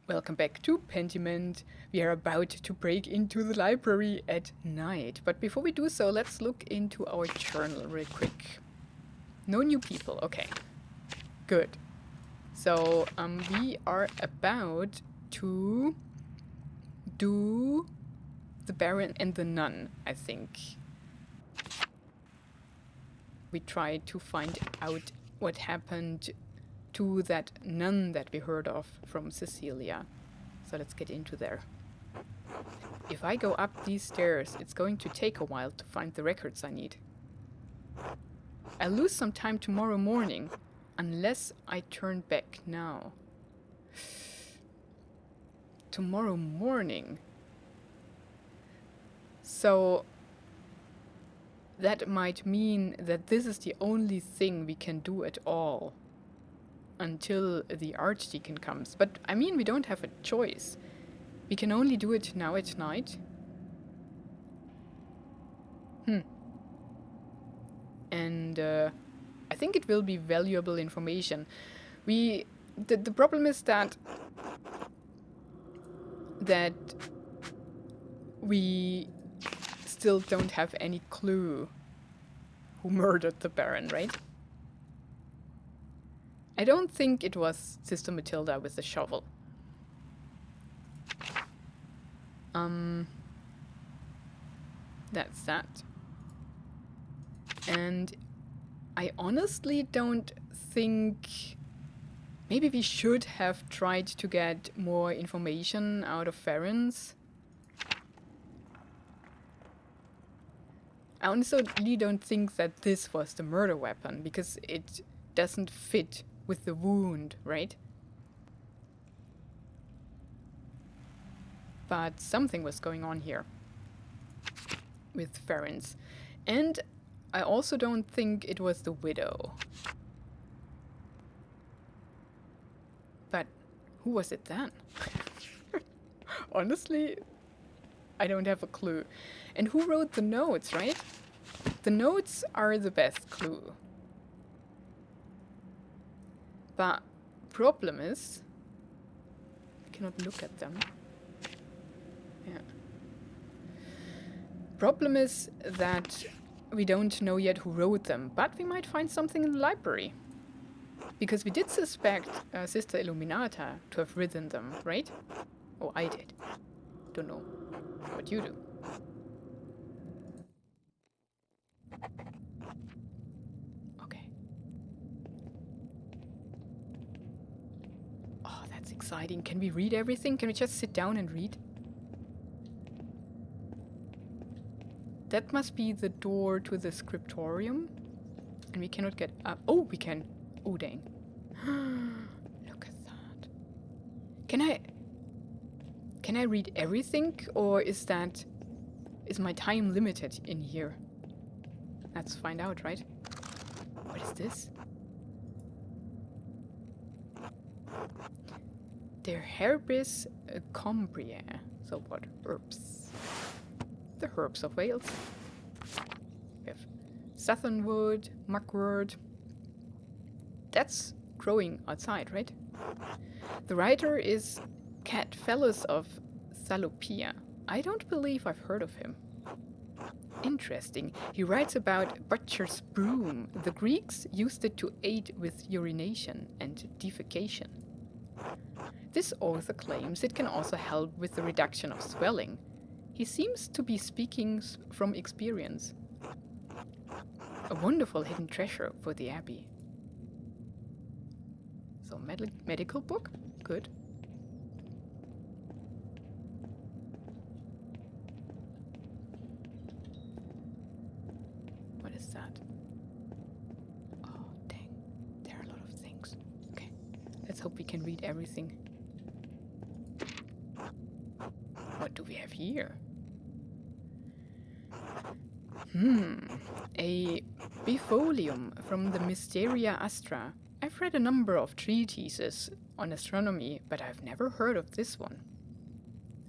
Welcome back to Pentiment. We are about to break into the library at night. But before we do so, let's look into our journal real quick. No new people. Okay. Good. So, we are about to do the Baron and the Nun, I think. We try to find out what happened to that nun that we heard of from Cecilia. So let's get into there. If I go up these stairs, it's going to take a while to find the records I need. I'll lose some time tomorrow morning, unless I turn back now. Tomorrow morning. So that might mean that this is the only thing we can do at all until the archdeacon comes. But I mean, we don't have a choice. We can only do it now at night. And I think it will be valuable information. The problem is that we still don't have any clue who murdered the Baron, right? I don't think it was Sister Matilda with the shovel. That's that. And I honestly don't think... Maybe we should have tried to get more information out of Ferenc. I honestly don't think that this was the murder weapon, because it doesn't fit with the wound, right? But something was going on here with Ferenc. And I also don't think it was the widow. But who was it then? Honestly, I don't have a clue. And who wrote the notes, right? The notes are the best clue. But problem is, I cannot look at them. Yeah. Problem is that we don't know yet who wrote them, but we might find something in the library. Because we did suspect Sister Illuminata to have written them, right? Oh, I did. Don't know what you do. Okay. Oh, that's exciting. Can we read everything? Can we just sit down and read? That must be the door to the scriptorium. And we cannot get up. Oh, we can. Oh, dang. Look at that. Can I read everything, or is my time limited in here? Let's find out, right? What is this? Der Herbis Cumbriae. So what? Herbs. The herbs of Wales. We have southernwood, mugwort. That's growing outside, right? The writer is Cadphallus of Salopia. I don't believe I've heard of him. Interesting. He writes about butcher's broom. The Greeks used it to aid with urination and defecation. This author claims it can also help with the reduction of swelling. He seems to be speaking from experience. A wonderful hidden treasure for the abbey. So, medical book? Good. What is that? Oh, dang. There are a lot of things. Okay. Let's hope we can read everything. What do we have here? A bifolium from the Mysteria Astra. I've read a number of treatises on astronomy, but I've never heard of this one.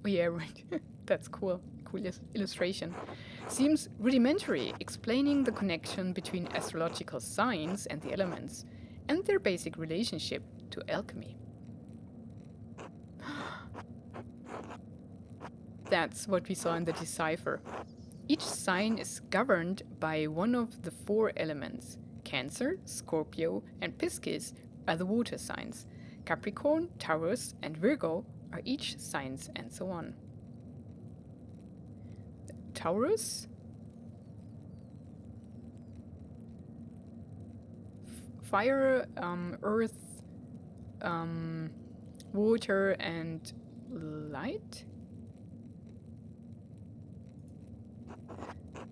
Oh yeah, right. That's cool. Cool illustration. Seems rudimentary, explaining the connection between astrological signs and the elements, and their basic relationship to alchemy. That's what we saw in the decipher. Each sign is governed by one of the 4 elements. Cancer, Scorpio, and Piscis are the water signs. Capricorn, Taurus, and Virgo are each signs, and so on. Taurus? Fire, earth, water, and light?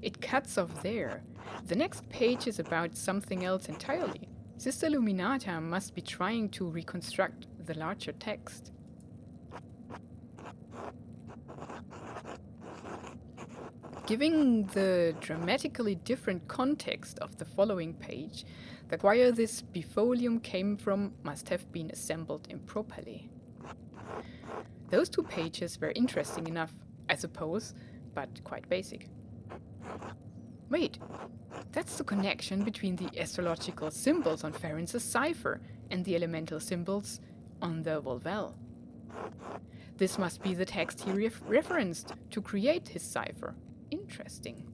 It cuts off there. The next page is about something else entirely. Sister Illuminata must be trying to reconstruct the larger text. Given the dramatically different context of the following page, the wire this bifolium came from must have been assembled improperly. Those 2 pages were interesting enough, I suppose, but quite basic. Wait, that's the connection between the astrological symbols on Ferentz's cipher and the elemental symbols on the Volvel. This must be the text he referenced to create his cipher. Interesting.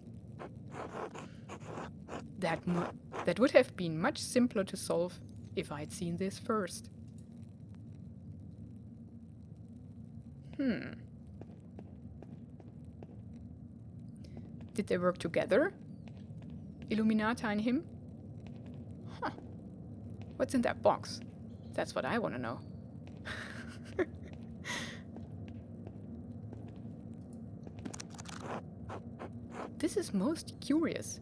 That would have been much simpler to solve if I'd seen this first. Did they work together? Illuminata and him? Huh. What's in that box? That's what I want to know. This is most curious.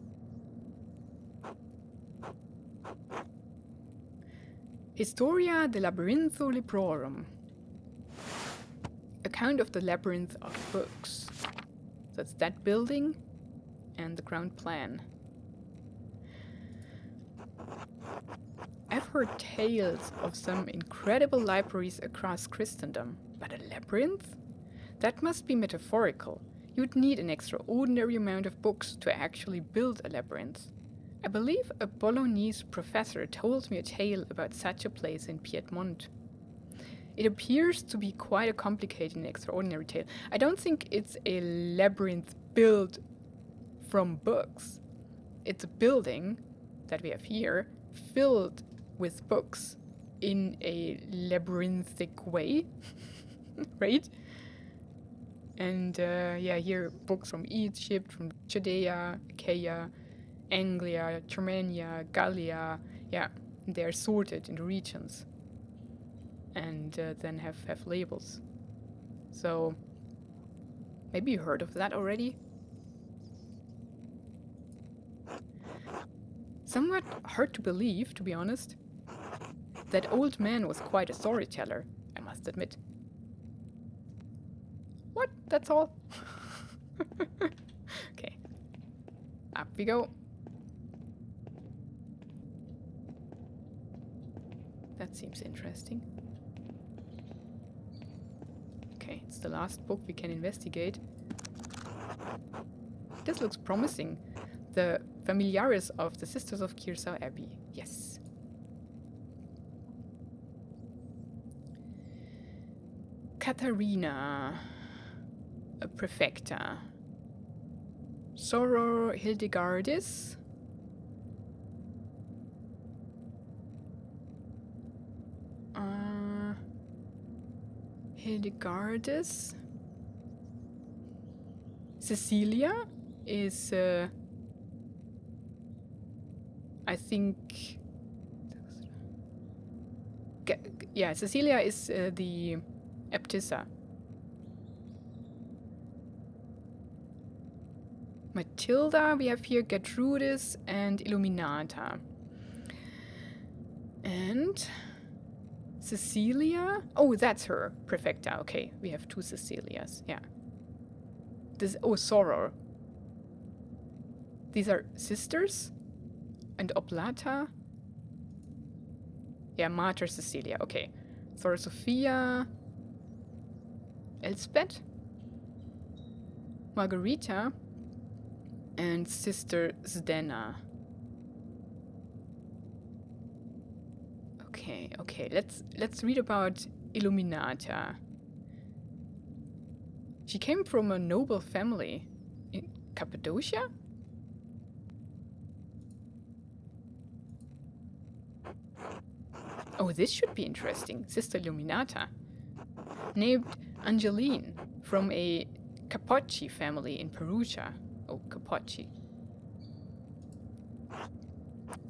Historia de Labyrintho Librorum. Account of the labyrinth of books. That's that building and the ground plan. I've heard tales of some incredible libraries across Christendom, but a labyrinth? That must be metaphorical. You'd need an extraordinary amount of books to actually build a labyrinth. I believe a Bolognese professor told me a tale about such a place in Piedmont. It appears to be quite a complicated and extraordinary tale. I don't think it's a labyrinth built from books. It's a building that we have here filled with books in a labyrinthic way, right? And here books from Egypt, from Judea, Achaia, Anglia, Germania, Gallia. Yeah, they're sorted into regions and then have labels. So maybe you heard of that already? Somewhat hard to believe, to be honest. That old man was quite a storyteller, I must admit. What? That's all? Okay. Up we go. That seems interesting. Okay, it's the last book we can investigate. This looks promising. The Familiaris of the Sisters of Kirsau Abbey. Yes. Katharina, a prefecta. Soror Hildegardis. Hildegardis. Cecilia is, I think, yeah, Cecilia is the Abtissa. Matilda, we have here Gertrudis and Illuminata. And Cecilia? Oh, that's her, Prefecta. Okay, we have 2 Cecilias, yeah. Soror. These are sisters? And Oblata? Yeah, Mater Cecilia, okay. Thora Sophia. Elspeth? Margarita? And Sister Zdena. Okay, let's read about Illuminata. She came from a noble family in Cappadocia? Oh, this should be interesting. Sister Luminata. Named Angeline from a Capocci family in Perugia. Oh, Capocci.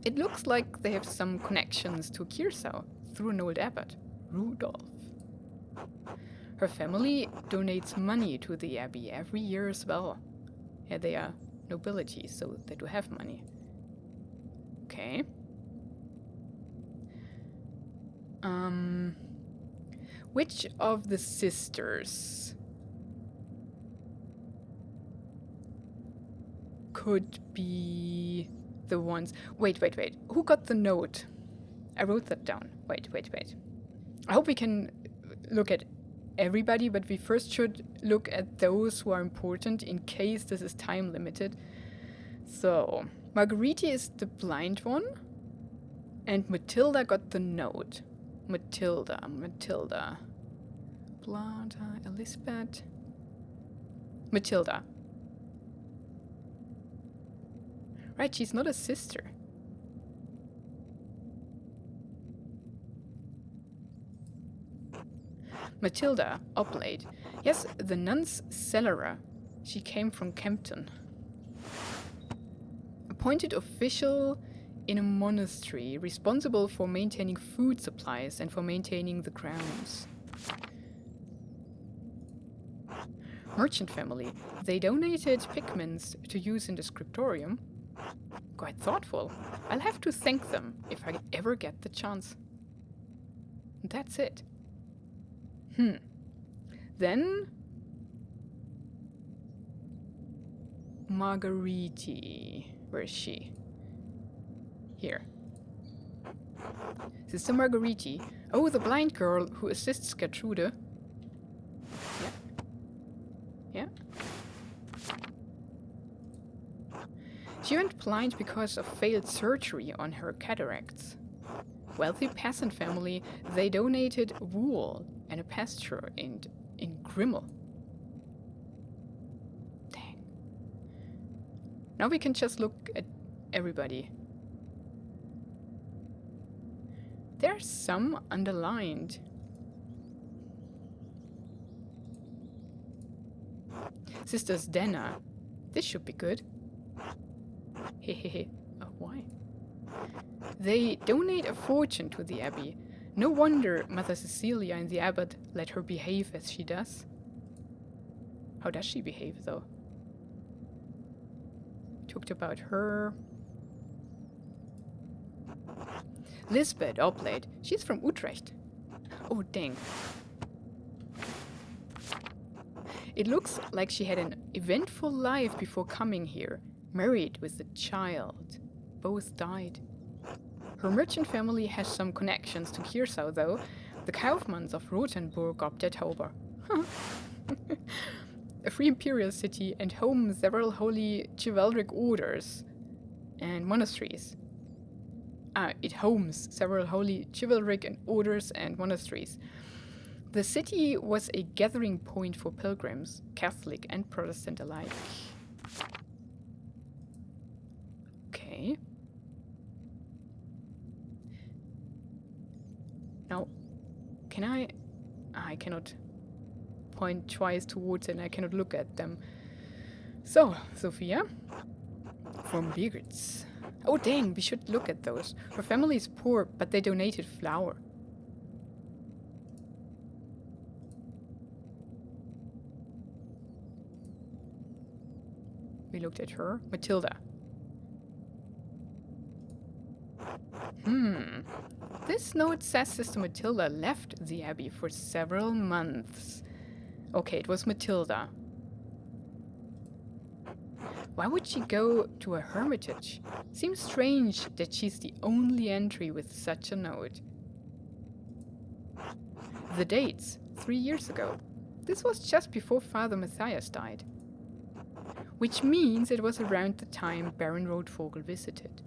It looks like they have some connections to Kirsau through an old abbot, Rudolf. Her family donates money to the abbey every year as well. Yeah, they are nobility, so they do have money. Okay. Which of the sisters could be the ones... Wait. Who got the note? I wrote that down. Wait. I hope we can look at everybody, but we first should look at those who are important in case this is time limited. So, Marguerite is the blind one, and Matilda got the note. Matilda. Blada, Elizabeth. Matilda. Right, she's not a sister. Matilda, Oblate. Yes, the nun's cellarer. She came from Kempton. Appointed official in a monastery, responsible for maintaining food supplies and for maintaining the grounds. Merchant family. They donated pigments to use in the scriptorium. Quite thoughtful. I'll have to thank them if I ever get the chance. That's it. Then Marguerite. Where is she? Here. Sister Marguerite. Oh, the blind girl who assists Gertrude. Yeah. She went blind because of failed surgery on her cataracts. Wealthy peasant family, they donated wool and a pasture in Grimmel. Dang. Now we can just look at everybody. There's some underlined. Sisters Denna. This should be good. Hehehe. Oh, why? They donate a fortune to the abbey. No wonder Mother Cecilia and the abbot let her behave as she does. How does she behave, though? Talked about her. Lisbeth Oblate. She's from Utrecht. Oh, dang. It looks like she had an eventful life before coming here. Married with a child. Both died. Her merchant family has some connections to Kirsau, though. The Kaufmanns of Rothenburg ob der Tauber. A free imperial city and home several holy chivalric orders and monasteries. It homes several holy chivalric and orders and monasteries. The city was a gathering point for pilgrims, Catholic and Protestant alike. Okay. Now, can I cannot point twice towards it and I cannot look at them. So, Sophia, from Birgitz. Oh dang, we should look at those. Her family is poor, but they donated flour. We looked at her. Matilda. This note says Sister Matilda left the abbey for several months. Okay, it was Matilda. Why would she go to a hermitage? Seems strange that she's the only entry with such a note. The dates, 3 years ago. This was just before Father Matthias died. Which means it was around the time Baron Rotvogel visited.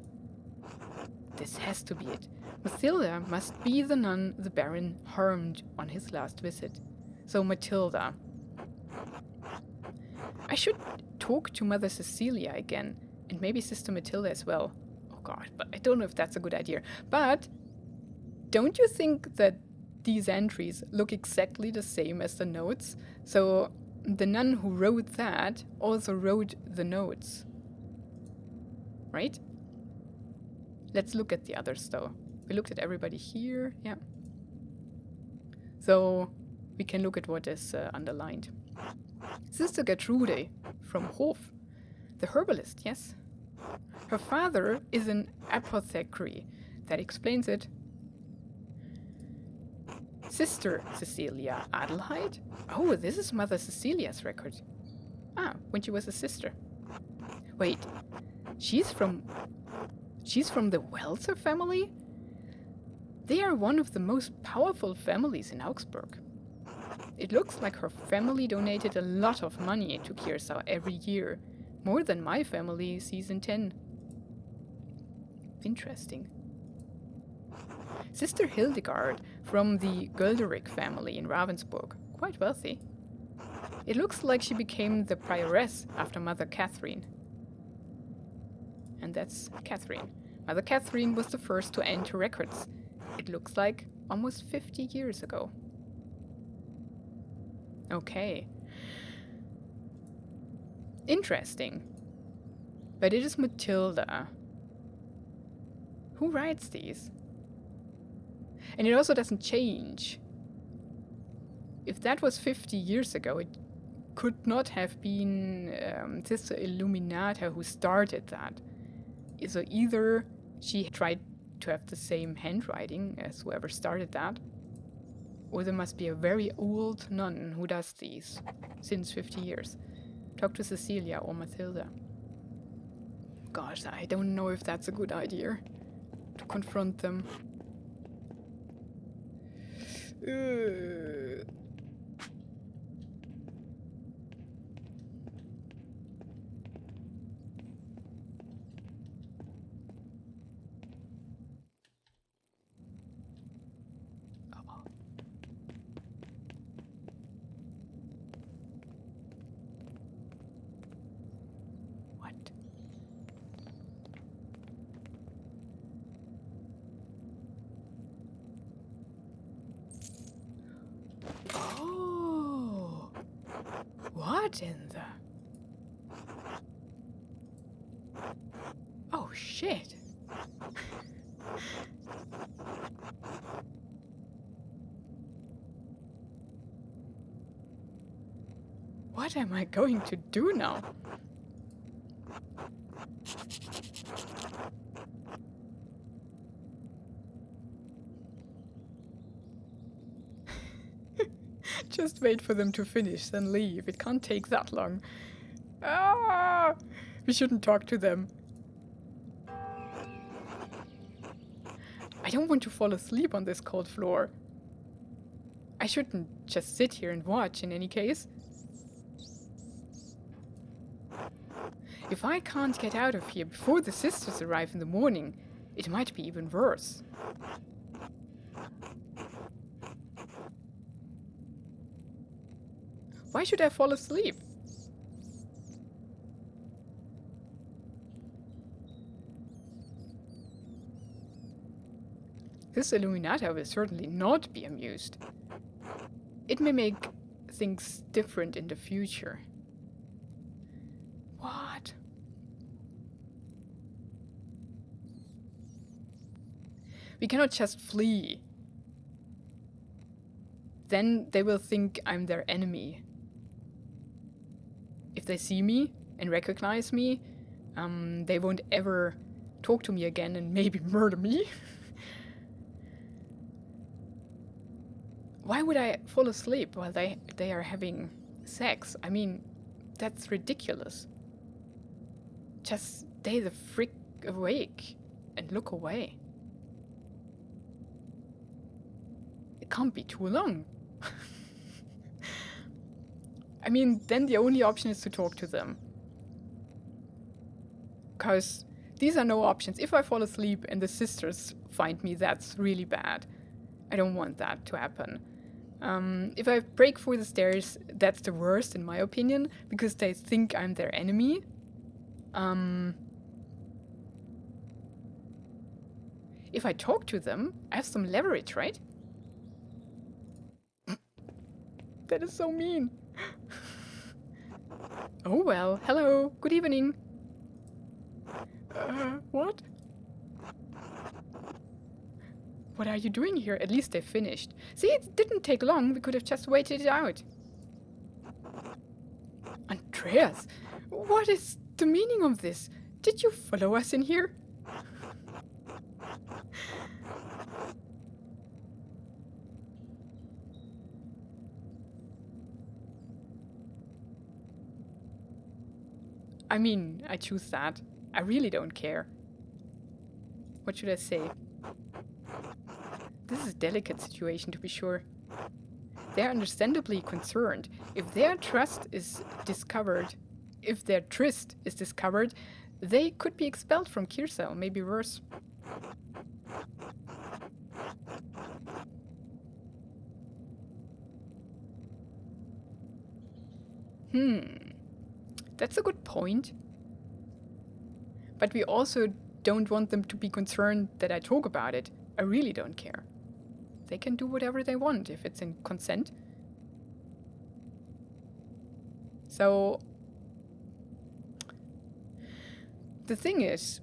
This has to be it. Matilda must be the nun the Baron harmed on his last visit. So Matilda. I should talk to Mother Cecilia again, and maybe Sister Matilda as well. Oh god, but I don't know if that's a good idea. But don't you think that these entries look exactly the same as the notes? So the nun who wrote that also wrote the notes, right? Let's look at the others though. We looked at everybody here, yeah. So we can look at what is underlined. Sister Gertrude from Hof, the herbalist, yes. Her father is an apothecary. That explains it. Sister Cecilia Adelheid? Oh, this is Mother Cecilia's record. Ah, when she was a sister. Wait, she's from the Welser family? They are one of the most powerful families in Augsburg. It looks like her family donated a lot of money to Kiersau every year. More than my family season 10. Interesting. Sister Hildegard from the Gölderic family in Ravensburg. Quite wealthy. It looks like she became the prioress after Mother Catherine. And that's Catherine. Mother Catherine was the first to enter records. It looks like almost 50 years ago. Okay. Interesting. But it is Matilda. Who writes these? And it also doesn't change. If that was 50 years ago, it could not have been Sister Illuminata who started that. So either she tried to have the same handwriting as whoever started that, or there must be a very old nun who does these since 50 years. Talk to Cecilia or Matilda. Gosh, I don't know if that's a good idea to confront them. What in the... Oh, shit. What am I going to do now? Just wait for them to finish, then leave. It can't take that long. Ah! We shouldn't talk to them. I don't want to fall asleep on this cold floor. I shouldn't just sit here and watch in any case. If I can't get out of here before the sisters arrive in the morning, it might be even worse. Why should I fall asleep? This Illuminata will certainly not be amused. It may make things different in the future. What? We cannot just flee. Then they will think I'm their enemy. If they see me and recognize me, they won't ever talk to me again and maybe murder me. Why would I fall asleep while they are having sex? I mean, that's ridiculous. Just stay the frick awake and look away. It can't be too long. I mean, then the only option is to talk to them. Because these are no options. If I fall asleep and the sisters find me, that's really bad. I don't want that to happen. If I break through the stairs, that's the worst in my opinion, because they think I'm their enemy. If I talk to them, I have some leverage, right? That is so mean. Oh well, hello, good evening. What? What are you doing here? At least they finished. See, it didn't take long. We could have just waited it out. Andreas, what is the meaning of this? Did you follow us in here? I mean, I choose that. I really don't care. What should I say? This is a delicate situation, to be sure. They're understandably concerned. If their tryst is discovered, they could be expelled from Kirsa, or maybe worse. That's a good point. But we also don't want them to be concerned that I talk about it. I really don't care. They can do whatever they want if it's in consent. So, the thing is,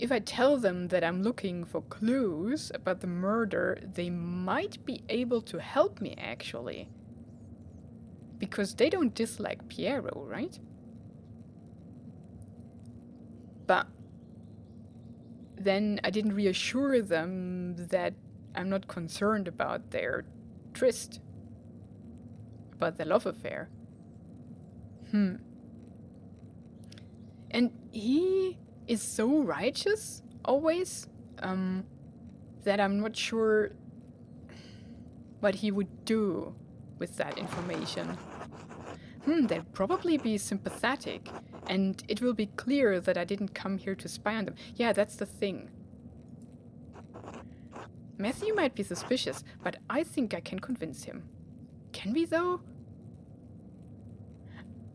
if I tell them that I'm looking for clues about the murder, they might be able to help me, actually. Because they don't dislike Piero, right? But then I didn't reassure them that I'm not concerned about their tryst, about their love affair. And he is so righteous, always, that I'm not sure what he would do with that information. They'd probably be sympathetic, and it will be clear that I didn't come here to spy on them. Yeah, that's the thing. Matthew might be suspicious, but I think I can convince him. Can we, though?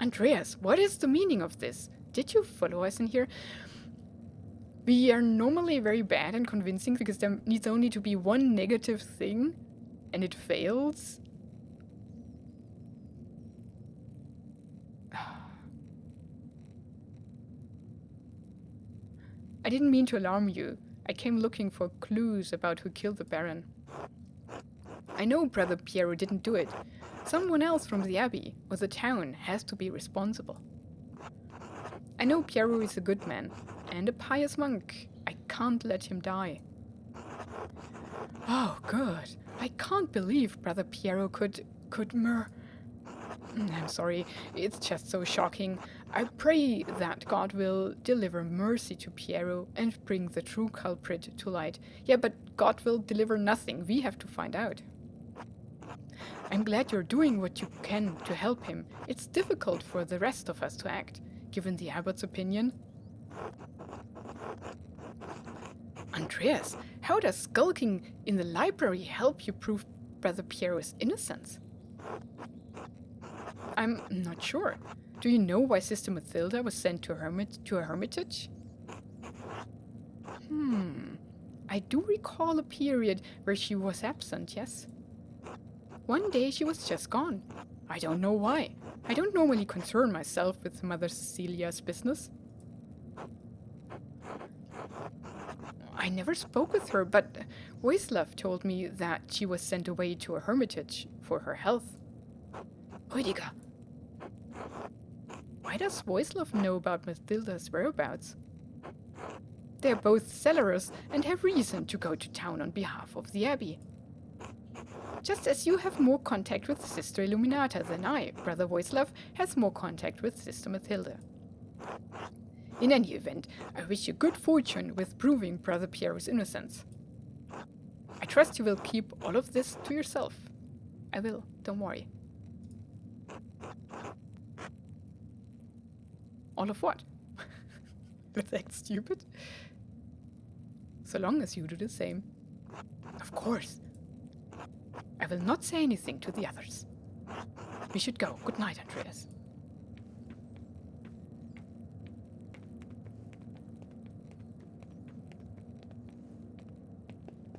Andreas, what is the meaning of this? Did you follow us in here? We are normally very bad and convincing because there needs only to be one negative thing, and it fails. I didn't mean to alarm you. I came looking for clues about who killed the Baron. I know Brother Piero didn't do it. Someone else from the Abbey or the town has to be responsible. I know Piero is a good man and a pious monk. I can't let him die. Oh, good. I can't believe Brother Piero could I'm sorry, it's just so shocking. I pray that God will deliver mercy to Piero and bring the true culprit to light. Yeah, but God will deliver nothing. We have to find out. I'm glad you're doing what you can to help him. It's difficult for the rest of us to act, given the abbot's opinion. Andreas, how does skulking in the library help you prove Brother Piero's innocence? I'm not sure. Do you know why Sister Mathilda was sent to a hermitage? I do recall a period where she was absent, yes? One day she was just gone. I don't know why. I don't normally concern myself with Mother Cecilia's business. I never spoke with her, but Waislav told me that she was sent away to a hermitage for her health. Rüdiger, why does Waislav know about Mathilda's whereabouts? They're both cellars and have reason to go to town on behalf of the Abbey. Just as you have more contact with Sister Illuminata than I, Brother Waislav has more contact with Sister Mathilda. In any event, I wish you good fortune with proving Brother Piero's innocence. I trust you will keep all of this to yourself. I will, don't worry. All of what? Let's act stupid? So long as you do the same. Of course. I will not say anything to the others. We should go. Good night, Andreas.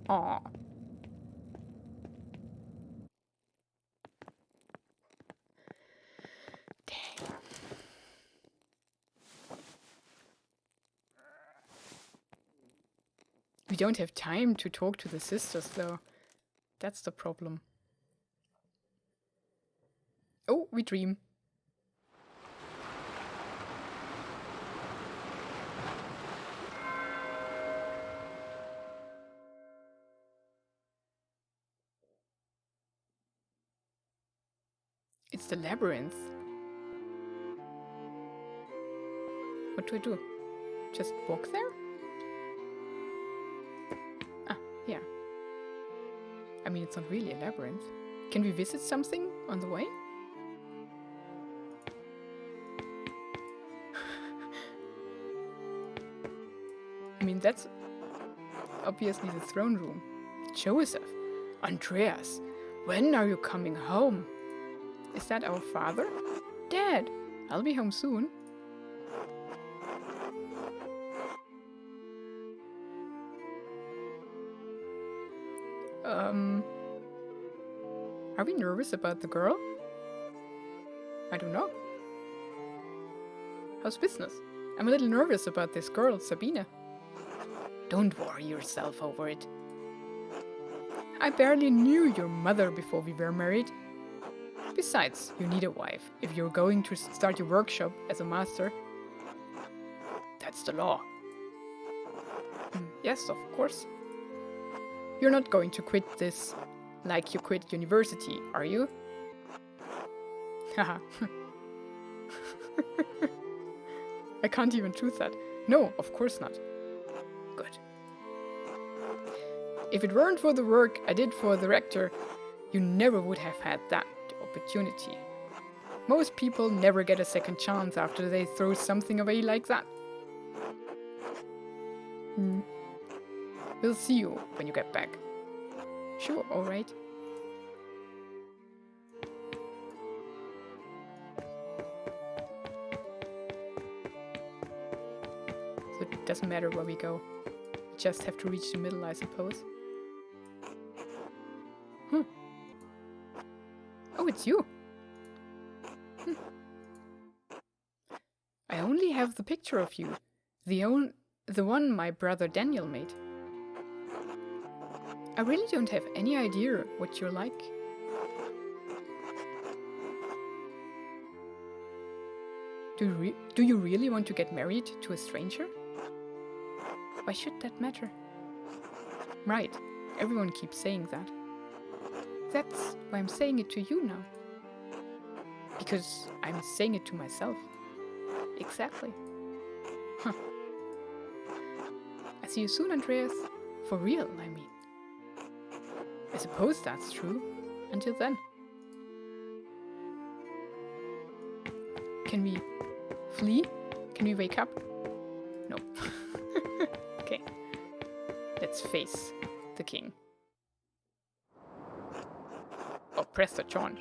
Aw. Dang. We don't have time to talk to the sisters, though. That's the problem. Oh, we dream. It's the labyrinth. What do I do? Just walk there? Ah, yeah. I mean, it's not really a labyrinth. Can we visit something on the way? I mean, that's obviously the throne room. Joseph, Andreas, when are you coming home? Is that our father? Dad, I'll be home soon. Are we nervous about the girl? I don't know. How's business? I'm a little nervous about this girl, Sabine. Don't worry yourself over it. I barely knew your mother before we were married. Besides, you need a wife if you're going to start your workshop as a master. That's the law. Yes, of course. You're not going to quit this like you quit university, are you? Haha. I can't even choose that. No, of course not. Good. If it weren't for the work I did for the rector, you never would have had that opportunity. Most people never get a second chance after they throw something away like that. We'll see you when you get back. Sure, alright. So it doesn't matter where we go. We just have to reach the middle, I suppose. Oh, it's you. I only have the picture of you. The one my brother Daniel made. I really don't have any idea what you're like. Do you really want to get married to a stranger? Why should that matter? Right, everyone keeps saying that. That's why I'm saying it to you now. Because I'm saying it to myself. Exactly. Huh. I see you soon, Andreas. For real, I mean. I suppose that's true. Until then. Can we flee? Can we wake up? No. Okay. Let's face the king. Oh, press the John.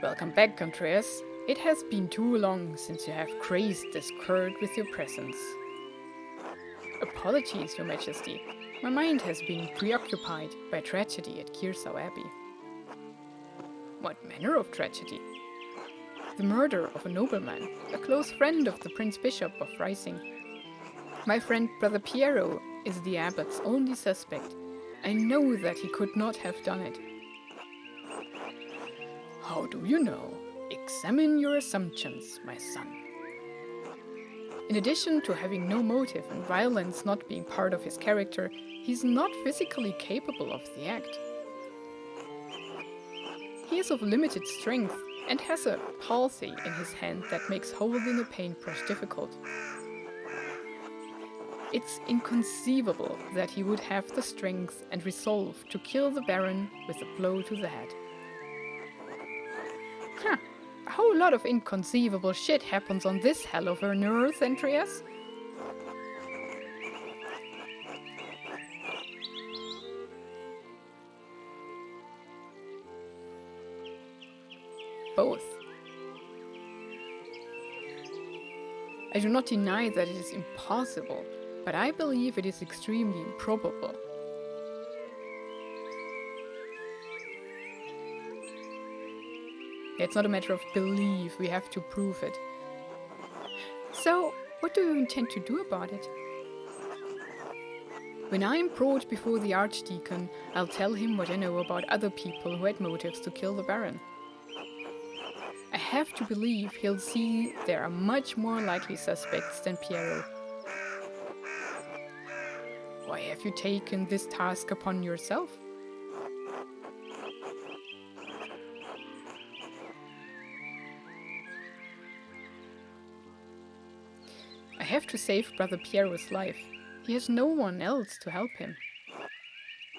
Welcome back, Andreas. It has been too long since you have graced this court with your presence. Apologies, Your Majesty. My mind has been preoccupied by tragedy at Kearsau Abbey. What manner of tragedy? The murder of a nobleman, a close friend of the Prince Bishop of Rising. My friend Brother Piero is the abbot's only suspect. I know that he could not have done it. How do you know? Examine your assumptions, my son. In addition to having no motive and violence not being part of his character, he's not physically capable of the act. He is of limited strength and has a palsy in his hand that makes holding a paintbrush difficult. It's inconceivable that he would have the strength and resolve to kill the Baron with a blow to the head. Huh. A whole lot of inconceivable shit happens on this hell of an earth, Andreas. both. I do not deny that it is impossible, but I believe it is extremely improbable. It's not a matter of belief, we have to prove it. So, what do you intend to do about it? When I am brought before the archdeacon, I'll tell him what I know about other people who had motives to kill the Baron. I have to believe he'll see there are much more likely suspects than Piero. Why have you taken this task upon yourself? I have to save Brother Piero's life. He has no one else to help him.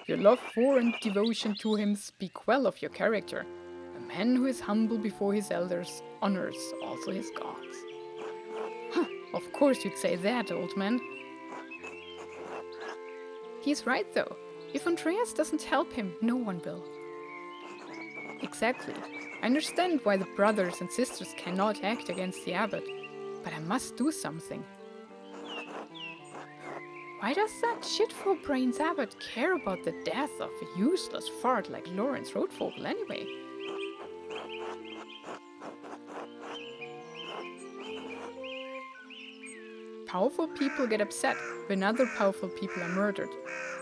Your love for and devotion to him speak well of your character. A man who is humble before his elders honors also his gods. Huh, of course you'd say that, old man. He's right though. If Andreas doesn't help him, no one will. Exactly. I understand why the brothers and sisters cannot act against the abbot, but I must do something. Why does that shitful-brains abbot care about the death of a useless fart like Lawrence Roadvogel anyway? Powerful people get upset when other powerful people are murdered.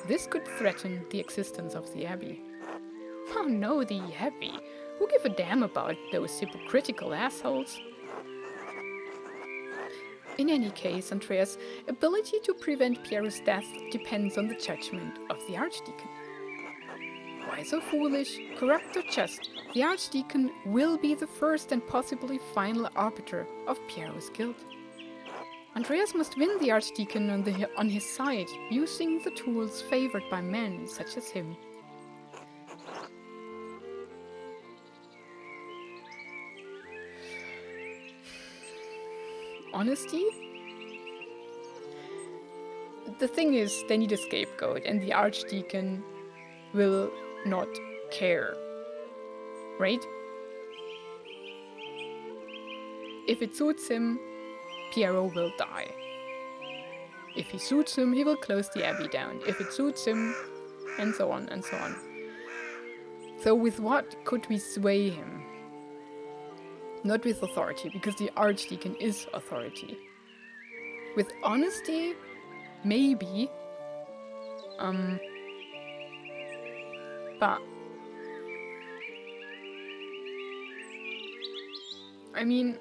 This could threaten the existence of the Abbey. Oh no, the Abbey! Who give a damn about those hypocritical assholes? In any case, Andreas' ability to prevent Piero's death depends on the judgment of the archdeacon. Why so foolish, corrupt or just, the archdeacon will be the first and possibly final arbiter of Piero's guilt. Andreas must win the archdeacon on his side, using the tools favored by men such as him. Honesty? The thing is, they need a scapegoat, and the archdeacon will not care. Right? If it suits him, Piero will die. If he suits him, he will close the abbey down. If it suits him, and so on and so on. So with what could we sway him? Not with authority, because the archdeacon is authority. With honesty, maybe. But I mean,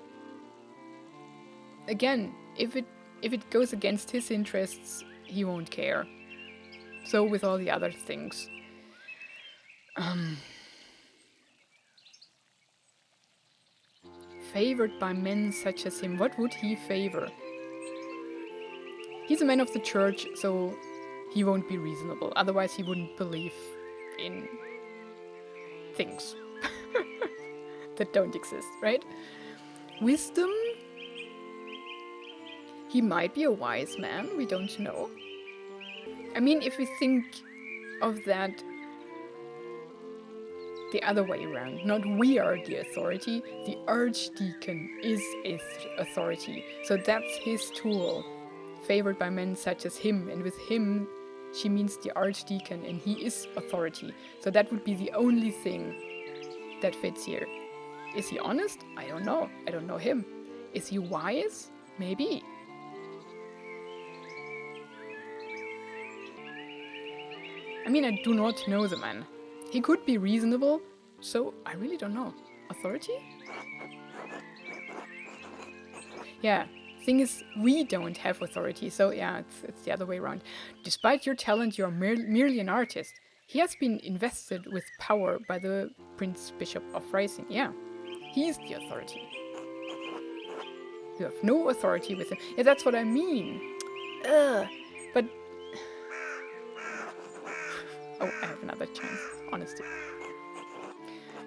again, if it goes against his interests, he won't care. So with all the other things. Favored by men such as him, what would he favor? He's a man of the church, so he won't be reasonable. Otherwise he wouldn't believe in things that don't exist, right? Wisdom? He might be a wise man, we don't know. I mean, if we think of that the other way around, not we are the authority, the archdeacon is authority. So that's his tool, favored by men such as him, and with him she means the archdeacon, and he is authority. So that would be the only thing that fits here. Is he honest? I don't know. I don't know him. Is he wise? Maybe. I mean, I do not know the man. He could be reasonable, so I really don't know. Authority? Yeah, thing is, we don't have authority, so yeah, it's the other way around. Despite your talent, you're merely an artist. He has been invested with power by the Prince Bishop of Rising, yeah. He is the authority. You have no authority with him. Yeah, that's what I mean. But... Oh, I have another chance. Honesty.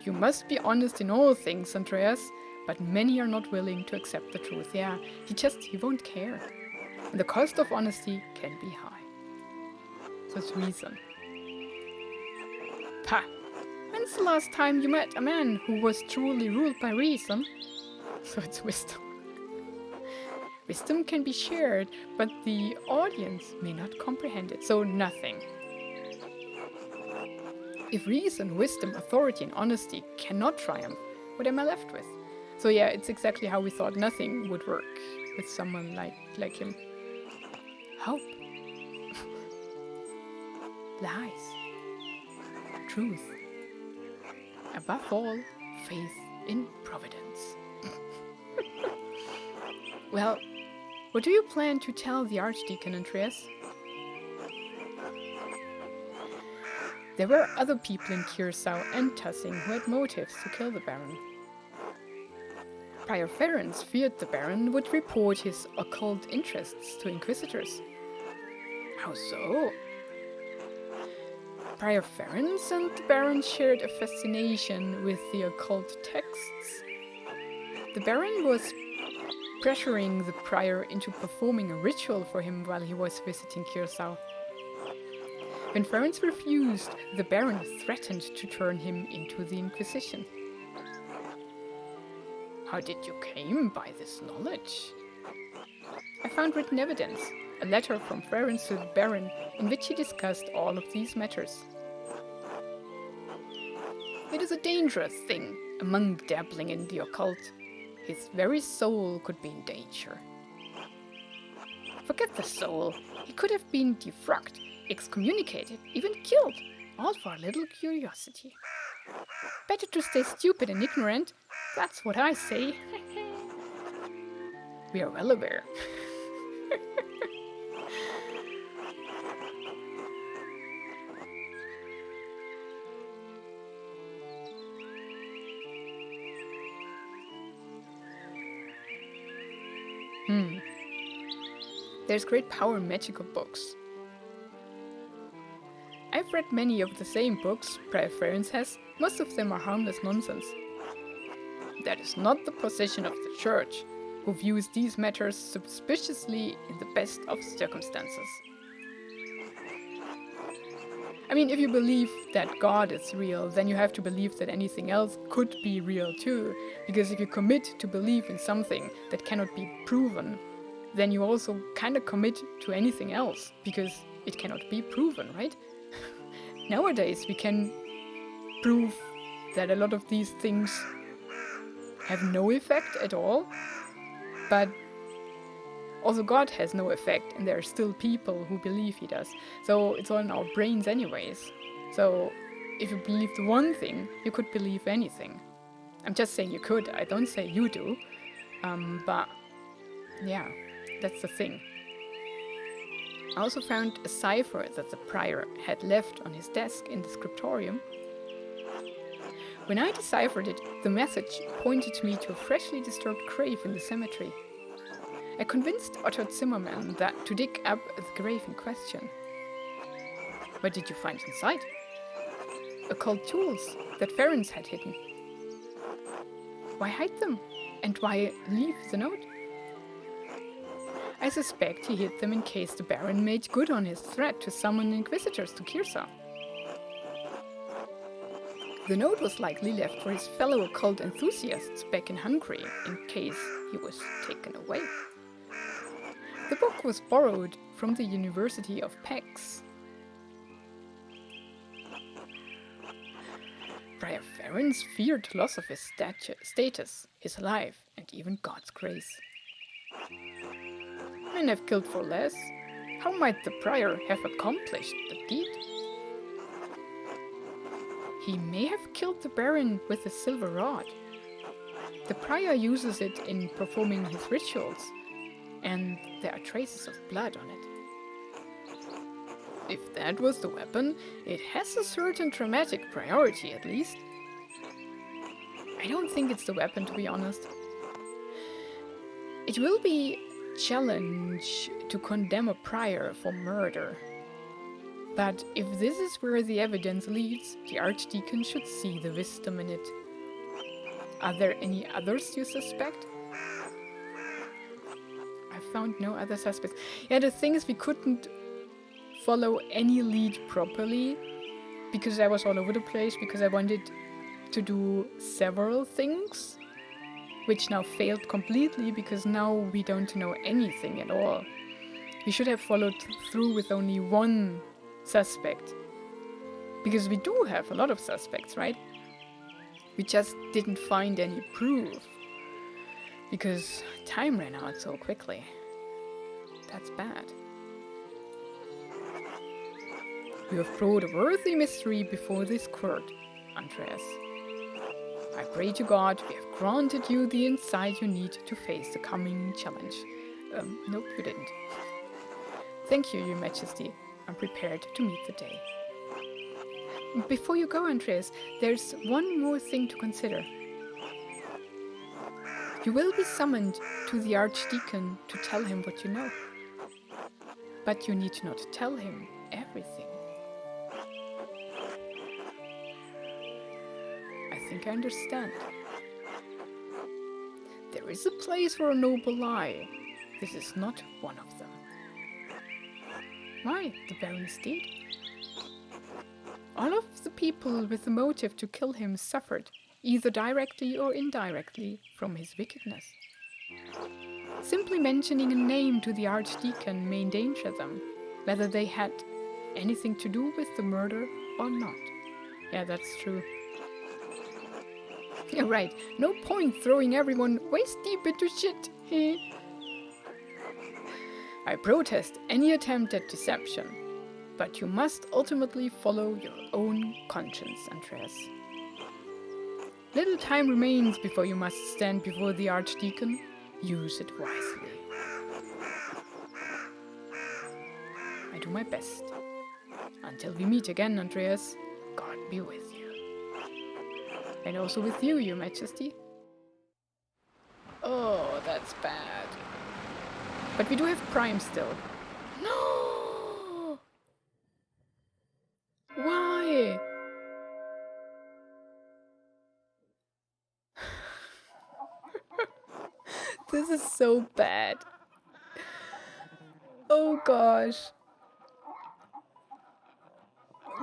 You must be honest in all things, Andreas, but many are not willing to accept the truth. Yeah, he won't care. And the cost of honesty can be high. So it's reason. Pah! I when's the last time you met a man who was truly ruled by reason? So it's wisdom. Wisdom can be shared, but the audience may not comprehend it, so nothing. If reason, wisdom, authority, and honesty cannot triumph, what am I left with? So yeah, it's exactly how we thought nothing would work with someone like him. Hope. Lies. Truth. Above all, faith in providence. Well, what do you plan to tell the Archdeacon, Andreas? There were other people in Curacao and Tussing who had motives to kill the Baron. Prior Ferenc feared the Baron would report his occult interests to inquisitors. How so? Prior Ferenc and the Baron shared a fascination with the occult texts. The Baron was pressuring the Prior into performing a ritual for him while he was visiting Curacao. When Ferenc refused, the Baron threatened to turn him into the Inquisition. How did you came by this knowledge? I found written evidence, a letter from Ferenc to the Baron, in which he discussed all of these matters. It is a dangerous thing, a monk dabbling in the occult. His very soul could be in danger. Forget the soul. He could have been defrocked, excommunicated, even killed, all for a little curiosity. Better to stay stupid and ignorant, that's what I say. We are well aware. There's great power in magical books. I've read many of the same books Prior Ferenc has. Most of them are harmless nonsense. That is not the position of the Church, who views these matters suspiciously in the best of circumstances. I mean, if you believe that God is real, then you have to believe that anything else could be real too. Because if you commit to believe in something that cannot be proven, then you also kind of commit to anything else, because it cannot be proven, right? Nowadays we can prove that a lot of these things have no effect at all, but also God has no effect, and there are still people who believe he does. So it's all in our brains anyways. So if you believed one thing, you could believe anything. I'm just saying you could, I don't say you do. But yeah, that's the thing. I also found a cipher that the Prior had left on his desk in the scriptorium. When I deciphered it, the message pointed me to a freshly disturbed grave in the cemetery. I convinced Otto Zimmermann to dig up the grave in question. What did you find inside? Occult tools that Ferenc had hidden. Why hide them? And why leave the note? I suspect he hid them in case the Baron made good on his threat to summon inquisitors to Curacao. The note was likely left for his fellow occult enthusiasts back in Hungary, in case he was taken away. The book was borrowed from the University of Pécs. Prior Ferenc feared loss of his status, his life, and even God's grace. Men have killed for less. How might the Prior have accomplished the deed? He may have killed the Baron with a silver rod. The Prior uses it in performing his rituals, and there are traces of blood on it. If that was the weapon, it has a certain dramatic priority at least. I don't think it's the weapon, to be honest. It will be a challenge to condemn a Prior for murder. But if this is where the evidence leads, the Archdeacon should see the wisdom in it. Are there any others you suspect? I found no other suspects. Yeah, the thing is, we couldn't follow any lead properly, because I was all over the place, because I wanted to do several things, which now failed completely because now we don't know anything at all. We should have followed through with only one suspect, because we do have a lot of suspects, right? We just didn't find any proof because time ran out so quickly. That's bad. You have brought a worthy mystery before this court, Andreas. I pray to God we have granted you the insight you need to face the coming challenge. Nope, you didn't. Thank you, Your Majesty. I'm prepared to meet the day. Before you go, Andreas, there's one more thing to consider. You will be summoned to the archdeacon to tell him what you know. But you need not tell him everything. I think I understand. There is a place for a noble lie. This is not one of them. Why? The Baron is dead. All of the people with the motive to kill him suffered, either directly or indirectly, from his wickedness. Simply mentioning a name to the archdeacon may endanger them, whether they had anything to do with the murder or not. Yeah, that's true. Yeah, right. No point throwing everyone waist deep into shit. I protest any attempt at deception, but you must ultimately follow your own conscience, Andreas. Little time remains before you must stand before the archdeacon. Use it wisely. I do my best. Until we meet again, Andreas, God be with you. And also with you, Your Majesty. Oh, that's bad. But we do have Prime still. No! Why? This is so bad. Oh gosh.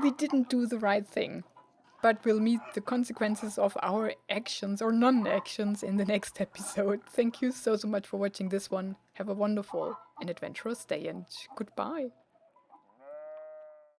We didn't do the right thing. But we'll meet the consequences of our actions or non-actions in the next episode. Thank you so much for watching this one. Have a wonderful and adventurous day, and goodbye.